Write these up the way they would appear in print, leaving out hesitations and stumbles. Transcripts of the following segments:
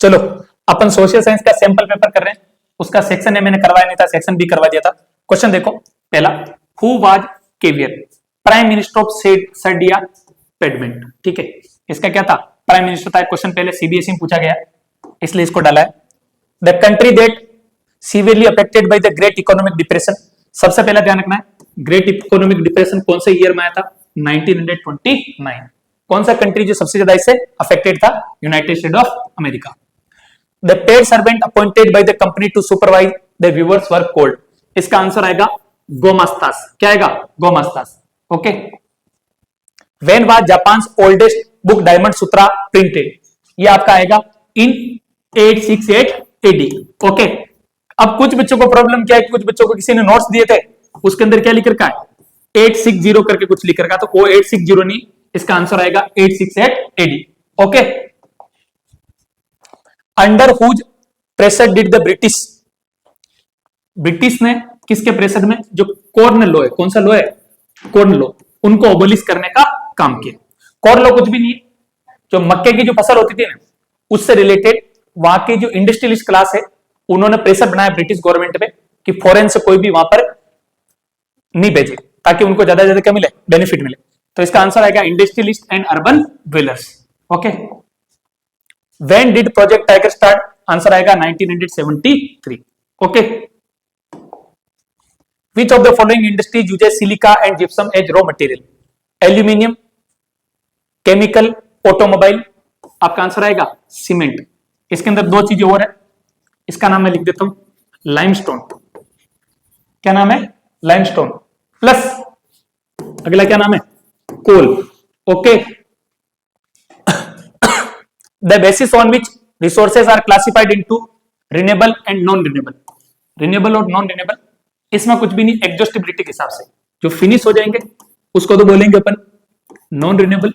चलो अपन social science का sample paper कर रहे हैं, उसका सेक्शन ए मैंने करवाया नहीं था, सेक्शन बी करवा दिया था। क्वेश्चन देखो पहला, हु वाज केवियर प्राइम मिनिस्टर ऑफ सर्डिया पेडमेंट। ठीक है, इसका क्या था, प्राइम मिनिस्टर था। क्वेश्चन पहले सीबीएसई में पूछा गया इसलिए इसको डाला है। The country that severely affected by the great economic depression, सबसे पहला ध्यान रखना है, ग्रेट इकोनॉमिक डिप्रेशन कौन से ईयर में आया था, 1929। कौन सा कंट्री जो सबसे ज्यादा इससे अफेक्टेड था, United State of America. The paid servant appointed by the company to supervise the weavers work called, इसका आंसर आएगा गोमास्तास। क्या आएगा, gomastas. Okay, when was Japan's oldest book Diamond Sutra printed, ये आपका आएगा इन 868 एडी। ओके, अब कुछ बच्चों को प्रॉब्लम क्या है, कुछ बच्चों को किसी ने नोट्स दिए थे, उसके अंदर क्या लिख रखा है 860 करके कुछ लिख रखा, तो वो 860 नहीं, इसका आंसर आएगा 868 AD. Okay, under whose pressure did the British, British ने किसके प्रेशर में, जो कॉर्न लॉ है, कौन सा लॉ है, कॉर्न लॉ, उनको अबोलिश करने का काम किया। कॉर्न लॉ कुछ भी नहीं है, जो मक्के की जो फसल होती थी ना, उससे रिलेटेड वहां की जो इंडस्ट्रियलिस्ट क्लास है, उन्होंने प्रेशर बनाया ब्रिटिश गवर्नमेंट पे कि फॉरेन से कोई भी वहां पर नहीं भेजे, ताकि उनको ज्यादा ज्यादा क्या मिले, बेनिफिट मिले। तो इसका आंसर आएगा industrialist and urban dwellers. Okay, when did project tiger start, answer आएगा 1973। Okay, which of the following industries uses silica and gypsum as raw material, aluminium, chemical, automobile, आपका आंसर आएगा सीमेंट। इसके अंदर दो चीजें और है, इसका नाम मैं लिख देता हूं लाइमस्टोन। क्या नाम है, लाइमस्टोन, प्लस अगला क्या नाम है, coal. Okay, the basis on which resources are classified into renewable and non renewable, renewable और नॉन रिन्यूएबल, इसमें कुछ भी नहीं, एग्जॉस्टिबिलिटी के हिसाब से जो फिनिश हो जाएंगे उसको तो बोलेंगे अपन नॉन रिन्यूएबल,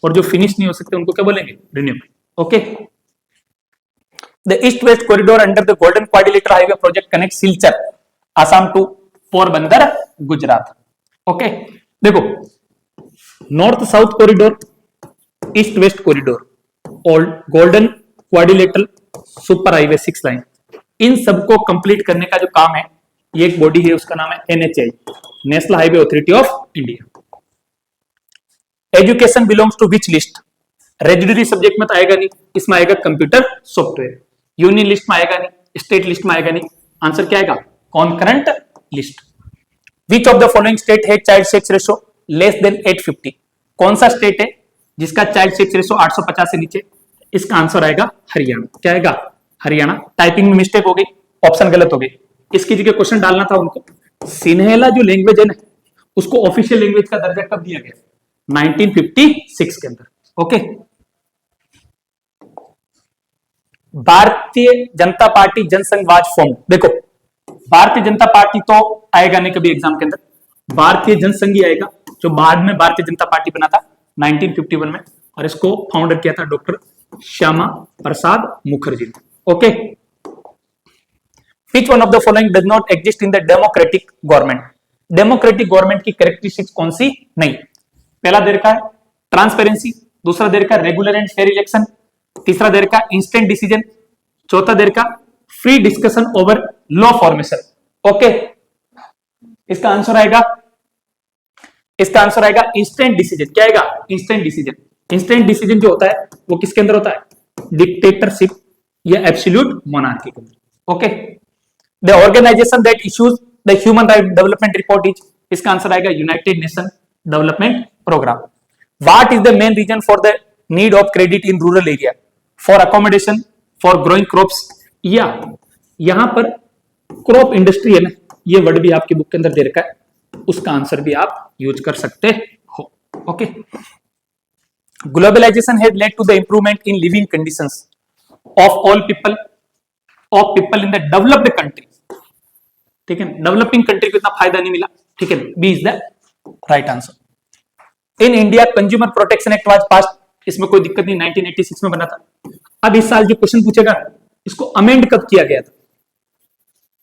और जो फिनिश नहीं हो सकते उनको क्या बोलेंगे, renewable. Okay, the east west corridor under the golden quadrilateral highway project connect Silchar Assam to Porbandar Gujarat. Okay, देखो north south corridor, east west corridor और golden quadrilateral super highway 6 line, इन सबको कंप्लीट करने का जो काम है, ये एक बॉडी है, उसका नाम है NHAI, national highway authority of India. Education belongs to which list, residuary subject में तो आएगा नहीं, इसमें आएगा कंप्यूटर सॉफ्टवेयर। यूनियन लिस्ट में आएगा नहीं, स्टेट लिस्ट में आएगा नहीं, आंसर क्या आएगा, concurrent list. Which of the following state है child sex ratio less than 850, कौन सा स्टेट है जिसका चाइल्ड सेक्स रेशो 850 से नीचे, इसका आंसर आएगा हरियाणा। क्या आएगा, हरियाणा। टाइपिंग में मिस्टेक हो गई, ऑप्शन गलत हो गई, इसकी जगह क्वेश्चन डालना था उनको। सिन्हेला जो लैंग्वेज है ना, उसको ऑफिशियल लैंग्वेज का दर्जा कब दिया गया, 1956 के अंदर। Okay, Bharatiya Janata party जनसंघवाद form, देखो भारतीय जनता पार्टी तो आएगा नहीं कभी एग्जाम के अंदर, भारतीय जनसंघ ही आएगा, जो बाद में भारतीय जनता पार्टी बना था 1951 में, और इसको फाउंडर किया था डॉक्टर श्यामा प्रसाद मुखर्जी ने। Okay, Which one of the following does not exist in the democratic government? Democratic government की कैरेक्टरिस्टिक्स कौन सी नहीं, पहला दे रखा है ट्रांसपेरेंसी, दूसरा दे रखा रेगुलर एंड फेयर इलेक्शन, तीसरा दे रखा इंस्टेंट डिसीजन, चौथा दे रखा free discussion over law formation. Okay, इसका आंसर आएगा, इसका आंसर आएगा इंस्टेंट डिसीजन। क्या आएगा, इंस्टेंट डिसीजन। इंस्टेंट डिसीजन जो होता है वो किसके अंदर होता है, डिक्टेटरशिप या एब्सोल्यूट मोनार्की के अंदर। Okay, the organisation that issues the human right development report is, इसका आंसर आएगा United Nation Development Programme. What is the main reason for the need of credit in rural area, for accommodation, for growing crops, या यहां पर crop industry है ना, ये word भी आपकी बुक के अंदर दे रखा है, उसका आंसर भी आप यूज कर सकते हो। Okay, globalisation has led to the improvement in living conditions of all people, of people in the developed country. ठीक है, डेवलपिंग कंट्री को इतना फायदा नहीं मिला। ठीक है, B is the right answer. In India consumer protection act was passed, इसमें कोई दिक्कत नहीं, 1986 में बना था। अब इस साल जो क्वेश्चन पूछेगा, इसको अमेंड कब किया गया था,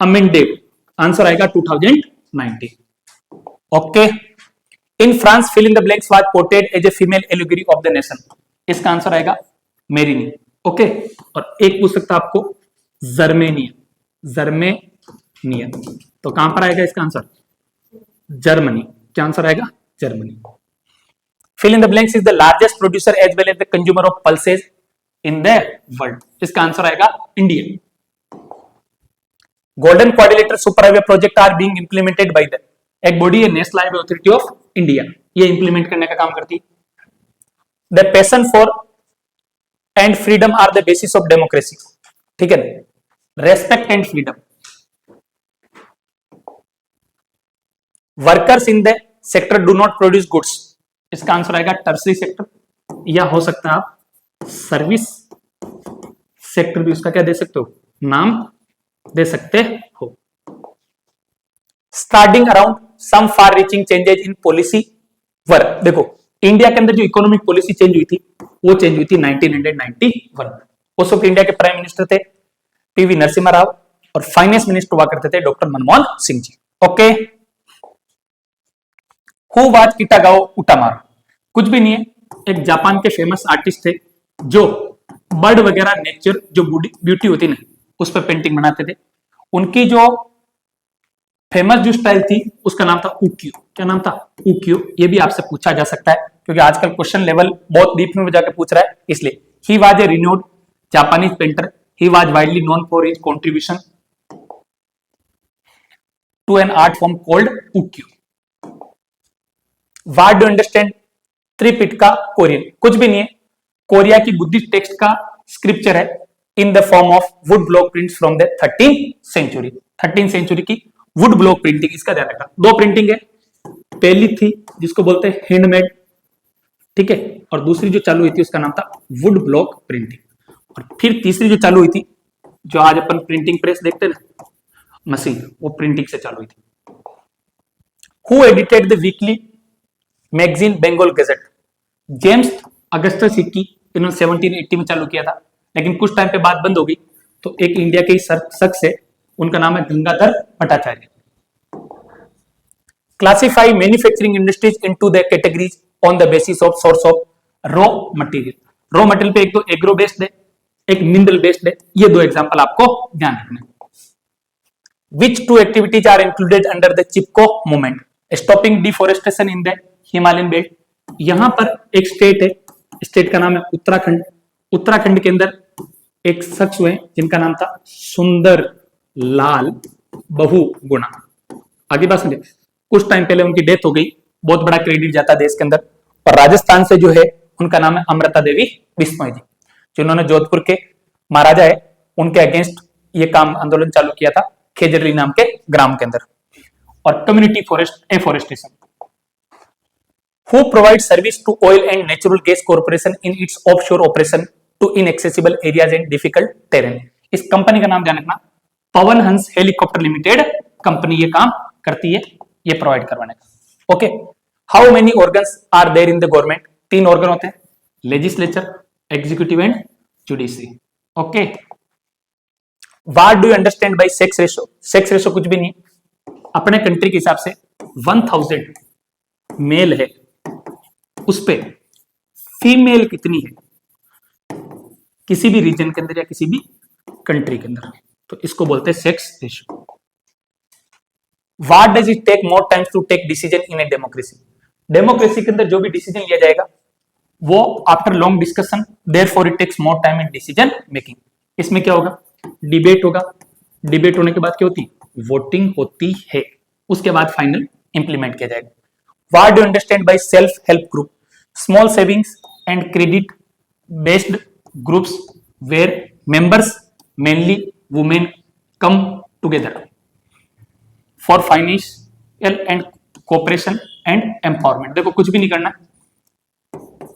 अमेंडेड, आंसर आएगा 2019। Okay, in France fill in the blanks was portrayed as a female allegory of the nation, इसका आंसर आएगा मेरिनी। ओके, और एक पूछ सकता आपको जर्मेनियन। तो कहां पर आएगा इसका आंसर? जर्मनी। क्या आंसर आएगा? Germany. Fill in the blanks is the largest producer as well as the consumer of pulses in the world. इसका आंसर आएगा India. Golden quadrilateral super highway project are being implemented by the, एक body है national highway authority of India, ये implement करने का काम करती है। The passion for and freedom are the basis of democracy, ठीक है ना, respect and freedom. Workers in the sector do not produce goods, इसका आंसर आएगा टर्सरी सेक्टर, या हो सकता है आप सर्विस सेक्टर भी उसका क्या दे सकते हो, नाम दे सकते हो। Starting around some far reaching changes in policy were, देखो इंडिया के अंदर जो इकोनॉमिक पॉलिसी चेंज हुई थी वो चेंज हुई थी 1991। उस वक्त इंडिया के प्राइम मिनिस्टर थे पीवी नरसिम्हा राव और फाइनेंस मिनिस्टर हुआ करते थे doctor Manmohan Singh ji. Okay, who was Kitagawa Utamaro, कुछ भी नहीं है, एक जापान के फेमस आर्टिस्ट थे जो बर्ड वगैरह नेचर जो ब्यूटी होती ना उस पर पेंटिंग बनाते थे। उनकी जो फेमस जो स्टाइल थी उसका नाम था उकियो। क्या नाम था? उकियो। ये भी आपसे पूछा जा सकता है क्योंकि आजकल क्वेश्चन लेवल बहुत डीप में जाकर पूछ रहा है, इसलिए। He was a renowned Japanese painter, he was widely known for his contribution to an art form called ukiyo. What do understand Tripitaka Korean, कुछ भी नहीं है, कोरिया की बुद्धिस्ट टेक्स्ट का स्क्रिप्चर है in the form of wood block prints from the 13th century. 13th century की wood block printing, इसका ध्यान रखना। दो प्रिंटिंग है, पहली थी जिसको बोलते हैं हैंडमेड, ठीक है, और दूसरी जो चालू हुई थी उसका नाम था वुड ब्लॉक प्रिंटिंग। और फिर तीसरी जो चालू हुई थी, जो आज अपन प्रिंटिंग प्रेस देखते हैं ना, मशीन, वो प्रिंटिंग से चालू हुई थी। Who edited the weekly magazine Bengal gazette, James Augustus Hicky, इन्होंने 1780 में चालू किया था, लेकिन कुछ टाइम पे बाद बंद हो गई। तो एक इंडिया के शख्स है, उनका नाम है Gangadhar Bhattacharya. Classify manufacturing industries into the categories on the basis of source of raw material. Raw material पे एक तो एग्रो बेस्ड है, एक मिनरल बेस्ड है, ये दो एग्जांपल आपको ध्यान रखना है। Which two activities are included under the Chipko movement? Stopping deforestation in the Himalayan belt. यहां पर एक स्टेट है, स्टेट का नाम है उत्तराखंड। उत्तराखंड के अंदर एक शख्स हुए जिनका नाम था सुंदर लाल बहुगुणा। आगे बात सुनिए, कुछ टाइम पहले उनकी डेथ हो गई, बहुत बड़ा क्रेडिट जाता है देश के अंदर। और राजस्थान से जो है उनका नाम है अमृता देवी बिश्नोई जी, जिन्होंने जोधपुर के महाराजा है उनके अगेंस्ट ये काम आंदोलन चालू किया था खेजरली नाम के ग्राम के अंदर। और community forest afforestation. Who provide service to oil and natural gas corporation in its offshore operation to inaccessible areas and difficult terrain. इस कंपनी का नाम ध्यान रखना, Pawan Hans helicopter limited company ये काम करती है, ये प्रोवाइड करवाने का। Okay, how many organs are there in the government? 3 organ होते हैं, legislature, executive and judiciary. Okay, what do you understand by sex ratio? Sex ratio कुछ भी नहीं, अपने कंट्री के हिसाब से 1000 मेल है, उस पे फीमेल कितनी है किसी भी रीजन के अंदर या किसी भी कंट्री के अंदर, तो इसको बोलते हैं sex ratio. What does it take more times to take decision in a democracy? Democracy के अंदर जो भी डिसीजन लिया जाएगा वो after long discussion, therefore it takes more time in decision making. इसमें क्या होगा? डिबेट होगा, डिबेट होने के बाद क्या होती? वोटिंग होती है, उसके बाद फाइनल इंप्लीमेंट किया जाएगा। What do understand by self help group? Small savings and credit based groups where members mainly women come together for financial and cooperation and empowerment. देखो कुछ भी नहीं करना,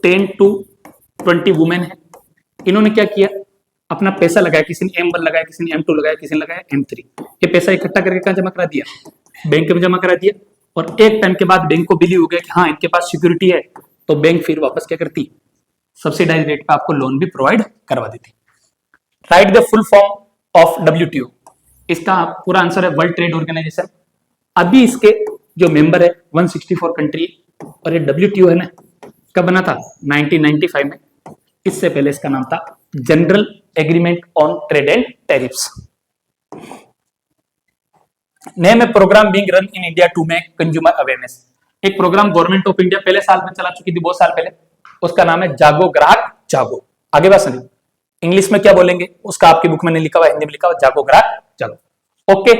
10 to 20 वुमेन है, इन्होंने क्या किया? अपना पैसा लगाया, किसी ने M1 लगाया, किसी ने M2 लगाया, किसी ने लगाया M3। ये पैसा इकट्ठा करके कहां जमा करा दिया? बैंक में जमा करा दिया। और एक टाइम के बाद बैंक को बिलीव हो गया कि हाँ इनके पास सिक्योरिटी है, तो बैंक फिर वापस क्या करती? सब्सिडाइज रेट पे आपको लोन भी प्रोवाइड करवा देती। Right the full form of WTO। इसका पूरा आंसर है वर्ल्ड ट्रेड ऑर्गेनाइजेशन। अभी इसके जो मेंबर है 164 कंट्री, और ये WTO है ना, कब बना था? 1995 में। इससे पहले इसका नाम था general agreement on trade and tariffs. Name a programme being run in India to make consumer awareness. एक प्रोग्राम गवर्नमेंट ऑफ इंडिया पहले साल में चला चुकी थी, बहुत साल पहले, उसका नाम है जागो ग्राहक जागो। आगे बात सुनिए, इंग्लिश में क्या बोलेंगे उसका आपकी बुक में नहीं लिखा हुआ, हिंदी में लिखा हुआ जागो ग्राहक जागो। ओके,